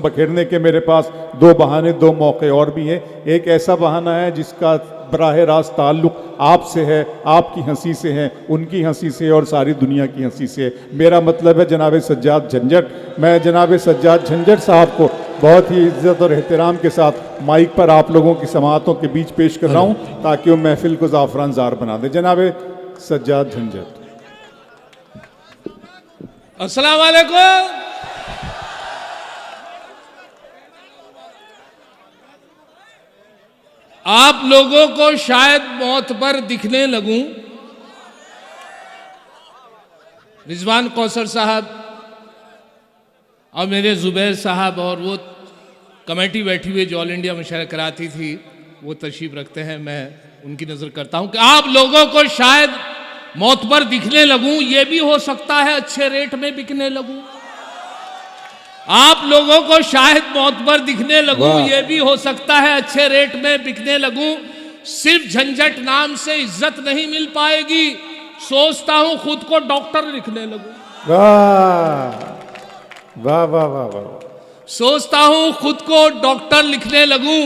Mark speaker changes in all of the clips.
Speaker 1: बखेरने के मेरे पास दो बहाने, दो मौके और भी हैं। एक ऐसा बहाना है जिसका बराह रास्त ताल्लुक आपसे है, आपकी हंसी से है, उनकी हंसी से और सारी दुनिया की हंसी से है। मेरा मतलब है जनाब सज्जाद झंझट। मैं जनाब सज्जाद झंझट साहब को बहुत ही इज्जत और एहतराम के साथ माइक पर आप लोगों की समाअतों के बीच पेश कर रहा हूँ ताकि वो महफिल को ज़ाफ़रान ज़ार बना दे। जनाब सज्जाद झंझट।
Speaker 2: अस्सलाम वालेकुम। आप लोगों को शायद मौत पर दिखने लगूं। रिजवान कौसर साहब और मेरे जुबैर साहब और वो कमेटी बैठी हुई जो ऑल इंडिया मुशायरा कराती थी वो तशरीफ रखते हैं। मैं उनकी नज़र करता हूं कि आप लोगों को शायद मौत पर दिखने लगूं। ये भी हो सकता है अच्छे रेट में बिकने लगूं। आप लोगों को शायद मौत पर दिखने लगूं। ये भी हो सकता है अच्छे रेट में बिकने लगूं। सिर्फ झंझट नाम से इज्जत नहीं मिल पाएगी। सोचता हूं खुद को डॉक्टर लिखने लगूं।
Speaker 1: वाह वाह वाह वाह वाह।
Speaker 2: सोचता हूं खुद को डॉक्टर लिखने लगूं।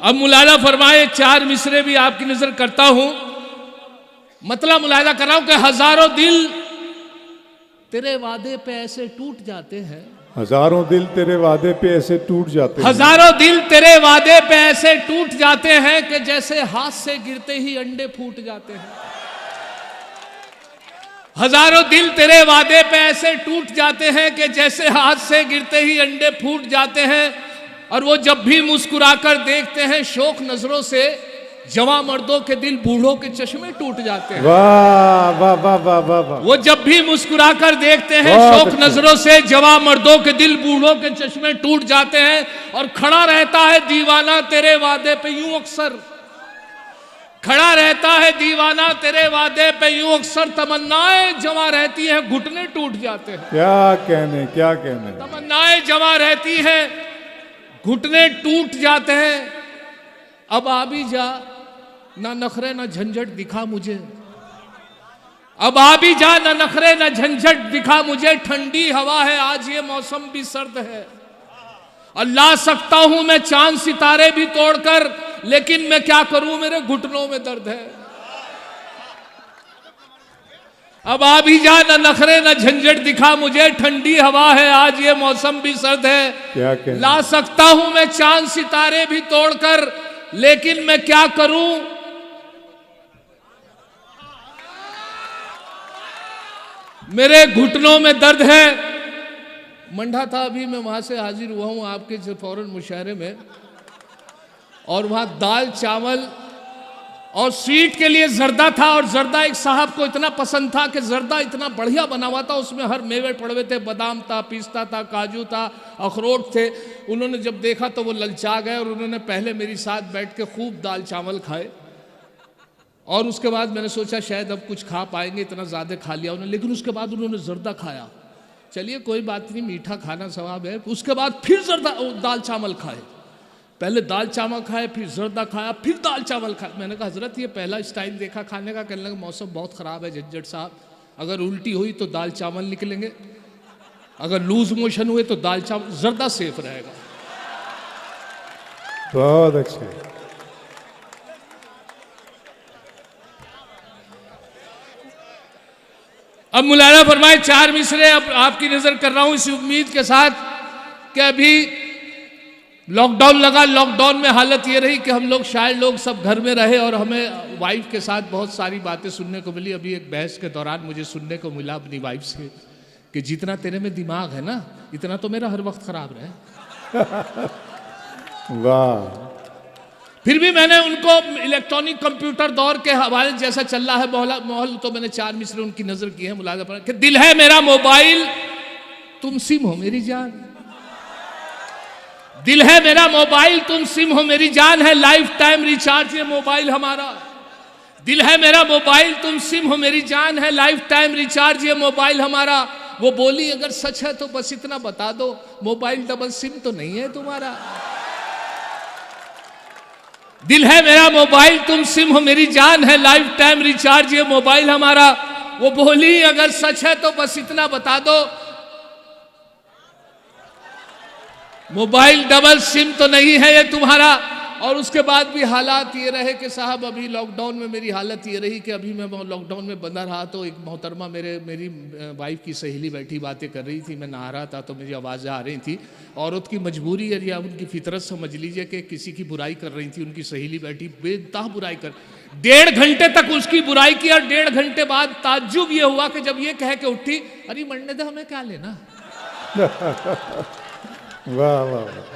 Speaker 2: अब मुलाजा फरमाए, चार मिसरे भी आपकी नजर करता हूं। मतलब मुलाजा कर रहा हूं कि हजारों दिल तेरे वादे पे ऐसे टूट जाते हैं।
Speaker 1: हजारों दिल तेरे वादे पे ऐसे टूट जाते हैं।
Speaker 2: हजारों दिल तेरे वादे पे ऐसे टूट जाते हैं कि जैसे हाथ से गिरते ही अंडे फूट जाते हैं। हजारों दिल तेरे वादे पे ऐसे टूट जाते हैं कि जैसे हाथ से गिरते ही अंडे फूट जाते हैं। और वो जब भी मुस्कुराकर देखते हैं शौक नजरों से, जवां मर्दों के दिल बूढ़ों के चश्मे टूट जाते हैं।
Speaker 1: वाह वाह वाह वाह वाह वाह।
Speaker 2: वो जब भी मुस्कुराकर देखते हैं शौक नजरों से, जवां मर्दों के दिल बूढ़ों के चश्मे टूट जाते हैं। और खड़ा रहता है दीवाना तेरे वादे पे यूं अक्सर, खड़ा रहता है दीवाना तेरे वादे पे यूं अक्सर। तमन्नाएं जवां रहती हैं, घुटने टूट जाते हैं।
Speaker 1: क्या कहने क्या कहने।
Speaker 2: तमन्नाएं जवां रहती हैं, घुटने टूट जाते हैं। अब आ भी जा, ना नखरे ना झंझट दिखा मुझे। अब आ भी जा, ना नखरे ना झंझट दिखा मुझे। ठंडी हवा है आज, ये मौसम भी सर्द है। अल्लाह सकता हूं मैं चांद सितारे भी तोड़कर, लेकिन मैं क्या करूं मेरे घुटनों में दर्द है। अब आ भी जा, ना नखरे ना झंझट दिखा मुझे। ठंडी हवा है आज, ये मौसम भी सर्द है।
Speaker 1: क्या कहने।
Speaker 2: ला सकता हूं मैं चांद सितारे भी तोड़कर, लेकिन मैं क्या करूं मेरे घुटनों में दर्द है। मंडा था, अभी मैं वहां से हाजिर हुआ हूं आपके फौरन मुशायरे में। और वहां दाल चावल और स्वीट के लिए जर्दा था। और जर्दा एक साहब को इतना पसंद था कि जर्दा इतना बढ़िया बना हुआ था, उसमें हर मेवे पड़वे थे, बादाम था, पिस्ता था, काजू था, अखरोट थे। उन्होंने जब देखा तो वो ललचा गए और उन्होंने पहले मेरी साथ बैठ के खूब दाल चावल खाए। और उसके बाद मैंने सोचा शायद अब कुछ खा पाएंगे, इतना ज़्यादा खा लिया उन्होंने। लेकिन उसके बाद उन्होंने जर्दा खाया। चलिए कोई बात नहीं, मीठा खाना सवाब है। उसके बाद फिर जर्दा दाल चावल खाए। पहले दाल चावल खाए, फिर जर्दा खाया, फिर दाल चावल खाया। मैंने कहा हजरत ये पहला स्टाइल देखा खाने का। कहने लगा मौसम बहुत ख़राब है झंझट साहब, अगर उल्टी हुई तो दाल चावल निकलेंगे, अगर लूज मोशन हुए तो दाल चावल, जर्दा सेफ रहेगा।
Speaker 1: बहुत अच्छे।
Speaker 2: अब मुलाजा फरमाए, चार मिसरे अब आपकी नजर कर रहा हूं इस उम्मीद के साथ कि अभी लॉकडाउन लगा। लॉकडाउन में हालत ये रही कि हम लोग शायद लोग सब घर में रहे और हमें वाइफ के साथ बहुत सारी बातें सुनने को मिली। अभी एक बहस के दौरान मुझे सुनने को मिला अपनी वाइफ से कि जितना तेरे में दिमाग है ना, इतना तो मेरा हर वक्त खराब रहे।
Speaker 1: वाह।
Speaker 2: फिर भी मैंने उनको इलेक्ट्रॉनिक कंप्यूटर दौर के हवाले जैसा चल रहा है माहौल, तो मैंने चार मिसरे उनकी नजर की है मुलाजा पर कि दिल है मेरा मोबाइल, तुम सिम हो मेरी जान। दिल है मेरा मोबाइल, तुम सिम हो मेरी जान है, लाइफ टाइम रिचार्ज ये मोबाइल हमारा। दिल है मेरा मोबाइल, तुम सिम हो मेरी जान है, लाइफ टाइम रिचार्ज ये मोबाइल हमारा। वो बोली अगर सच है तो बस इतना बता दो, मोबाइल डबल सिम तो नहीं है तुम्हारा। दिल है मेरा मोबाइल, तुम सिम हो मेरी जान है, लाइफ टाइम रिचार्ज ये मोबाइल हमारा। वो बोली अगर सच है तो बस इतना बता दो। मोबाइल डबल सिम तो नहीं है ये तुम्हारा। और उसके बाद भी हालात ये रहे कि साहब अभी लॉकडाउन में मेरी हालत ये रही कि अभी मैं लॉकडाउन में बंधा रहा तो एक मोहतरमा मेरी वाइफ की सहेली बैठी बातें कर रही थी, मैं नहा रहा था तो मुझे आवाज़ें आ रही थी। औरत की मजबूरी है या उनकी फितरत समझ लीजिए कि किसी की बुराई कर रही थी, उनकी सहेली बैठी बेतहा बुराई कर, 1.5 घंटे तक उसकी बुराई की और 1.5 घंटे बाद ताज्जुब ये हुआ कि जब ये कह के उठी, अरे मरने दे, हमें क्या लेना।
Speaker 1: वाह वाह वाह।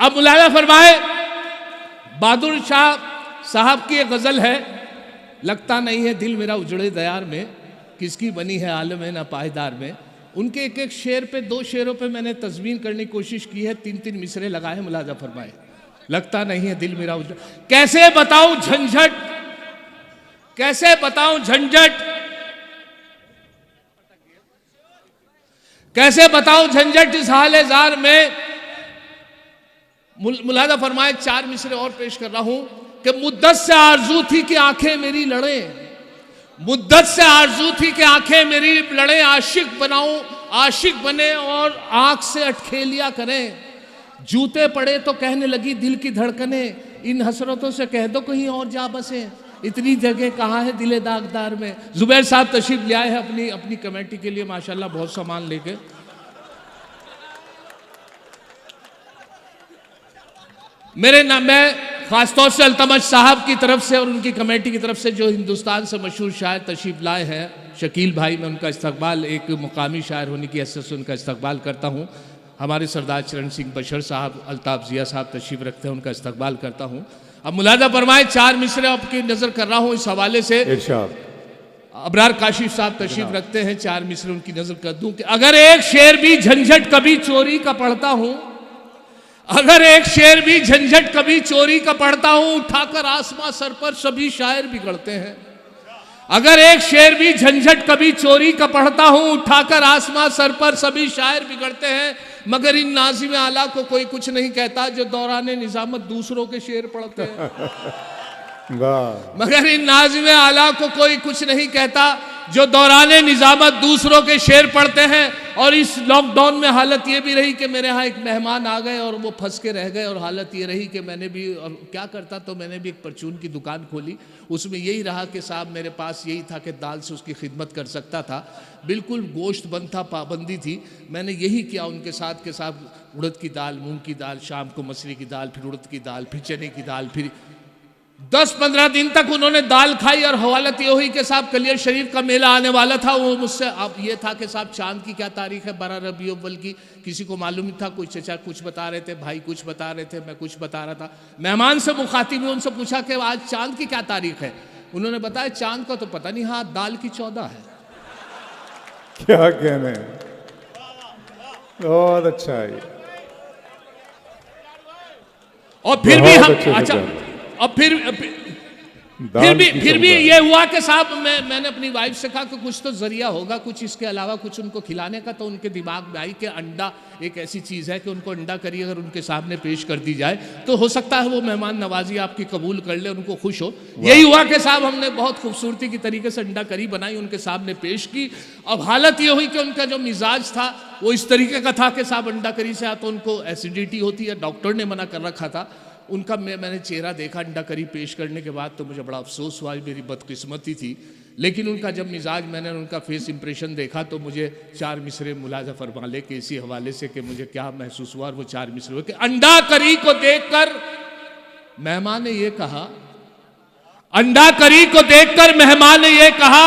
Speaker 2: अब मुलाजा फरमाए, बहादुर शाह साहब की एक गजल है, लगता नहीं है दिल मेरा उजड़े दयार में, किसकी बनी है आलम है ना पायदार में। उनके एक एक शेर पे, 2 शेरों पे मैंने तस्वीर करने की कोशिश की है, 3-3 मिसरे लगाए हैं। मुलाजा फरमाए, लगता नहीं है दिल मेरा उजड़े, कैसे बताऊं झंझट, कैसे बताऊं झंझट, कैसे बताऊं झंझट इस हाल जार में। मुलाजा फरमाए, 4 मिसरे और पेश कर रहा हूं कि मुद्दत से आरजू थी कि आंखें मेरी लड़े, मुद्दत से आरजू थी कि आंखें मेरी लड़े, आशिक बनाऊं, आशिक बने और आंख से अटखेलिया करें। जूते पड़े तो कहने लगी दिल की धड़कने, इन हसरतों से कह दो कहीं और जा बसे, इतनी जगह कहाँ है दिले दागदार में। जुबैर साहब तशरीफ ले आए हैं अपनी कमेटी के लिए, माशाल्लाह बहुत सामान लेके। मैं खासतौर से अल्तमश साहब की तरफ से और उनकी कमेटी की तरफ से जो हिंदुस्तान से मशहूर शायर तशरीफ लाए हैं, शकील भाई, मैं उनका इस्तकबाल एक मुकामी शायर होने की हैसियत से उनका इस्तकबाल करता हूँ। हमारे सरदार चरण सिंह बशर साहब, अल्ताफ जिया साहब तशरीफ रखते हैं, उनका इस्तकबाल करता हूँ। अब मुलाजा फरमाए, 4 मिसरे आपकी नजर कर रहा हूँ इस हवाले से। अबरार काशिफ साहब तशरीफ रखते हैं, 4 मिसरे उनकी नजर कर दूं कि अगर एक शेर भी झंझट कभी चोरी का पढ़ता हूं, अगर एक शेर भी झंझट कभी चोरी का पढ़ता हूं, उठाकर आसमां सर पर सभी शायर बिगड़ते हैं। अगर एक शेर भी झंझट कभी चोरी का पढ़ता हूं, उठाकर आसमां सर पर सभी शायर बिगड़ते हैं। मगर इन नाज़िम आला को कोई कुछ नहीं कहता जो दौराने निजामत दूसरों के शेर पढ़ते हैं। मगर इन नाज़िम आला को कोई कुछ नहीं कहता जो दौराने निजामत दूसरों के शेर पढ़ते हैं। और इस लॉकडाउन में हालत ये भी रही कि मेरे यहाँ एक मेहमान आ गए और वो फंस के रह गए, और हालत ये रही कि मैंने भी, और क्या करता, तो मैंने भी एक परचून की दुकान खोली। उसमें यही रहा कि साहब मेरे पास यही था कि दाल से उसकी खिदमत कर सकता था, बिल्कुल गोश्त बंद था, पाबंदी थी। मैंने यही किया उनके साथ के साथ उड़द की दाल, मूंग की दाल, शाम को मछली की दाल, फिर उड़द की दाल, फिर चने की दाल, फिर 10-15 दिन तक उन्होंने दाल खाई। और हवालत ये हुई कि साहब कलियर शरीफ का मेला आने वाला था। वो मुझसे अब ये था कि साहब चांद की क्या तारीख है, 12 रबी अव्वल की, किसी को मालूम नहीं था। कोई चचा कुछ बता रहे थे, भाई कुछ बता रहे थे, मैं कुछ बता रहा था। मेहमान से मुखातिब हुए, उनसे पूछा कि आज चांद की क्या तारीख है। उन्होंने बताया चांद का तो पता नहीं, हाँ दाल की 14 है।
Speaker 1: क्या कहने, बहुत अच्छा है।
Speaker 2: और फिर भी हम, अच्छा, और फिर भी ये हुआ कि साहब मैंने अपनी वाइफ से कहा कि कुछ तो जरिया होगा, कुछ इसके अलावा कुछ उनको खिलाने का। तो उनके दिमाग में आई कि अंडा एक ऐसी चीज़ है कि उनको अंडा करी अगर उनके सामने पेश कर दी जाए तो हो सकता है वो मेहमान नवाजी आपकी कबूल कर ले, उनको खुश हो। यही हुआ कि साहब हमने बहुत खूबसूरती की तरीके से अंडा करी बनाई, उनके सामने पेश की। अब हालत ये हुई कि उनका जो मिजाज था वो इस तरीके का था कि साहब अंडा करी से तो उनको एसिडिटी होती है, डॉक्टर ने मना कर रखा था। उनका मैंने चेहरा देखा अंडा करी पेश करने के बाद तो मुझे बड़ा अफसोस हुआ, मेरी बदकिस्मती थी। लेकिन उनका जब मिजाज, मैंने उनका फेस इंप्रेशन देखा तो मुझे 4 मिसरे मुलाजा फरमा ले के इसी हवाले से कि मुझे क्या महसूस हुआ। और वो 4 मिसरे हुए कि अंडा करी को देखकर मेहमान ने ये कहा, अंडा करी को देखकर मेहमान ने ये कहा,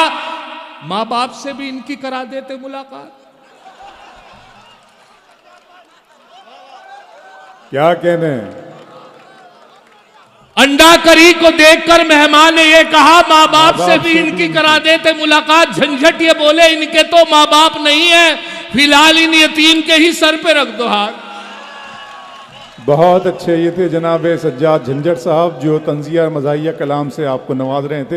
Speaker 2: माँ बाप से भी इनकी करा देते मुलाकात।
Speaker 1: क्या कहने,
Speaker 2: अंडा करी को देखकर मेहमान ने ये कहा, माँ बाप से भी इनकी करा देते मुलाकात। झंझट ये बोले इनके तो माँ बाप नहीं है, फिलहाल इन यतीम के ही सर पे रख दो हाथ।
Speaker 1: बहुत अच्छे ये थे जनाब सज्जाद झंझट साहब जो तंजिया मज़ाहिया कलाम से आपको नवाज रहे थे।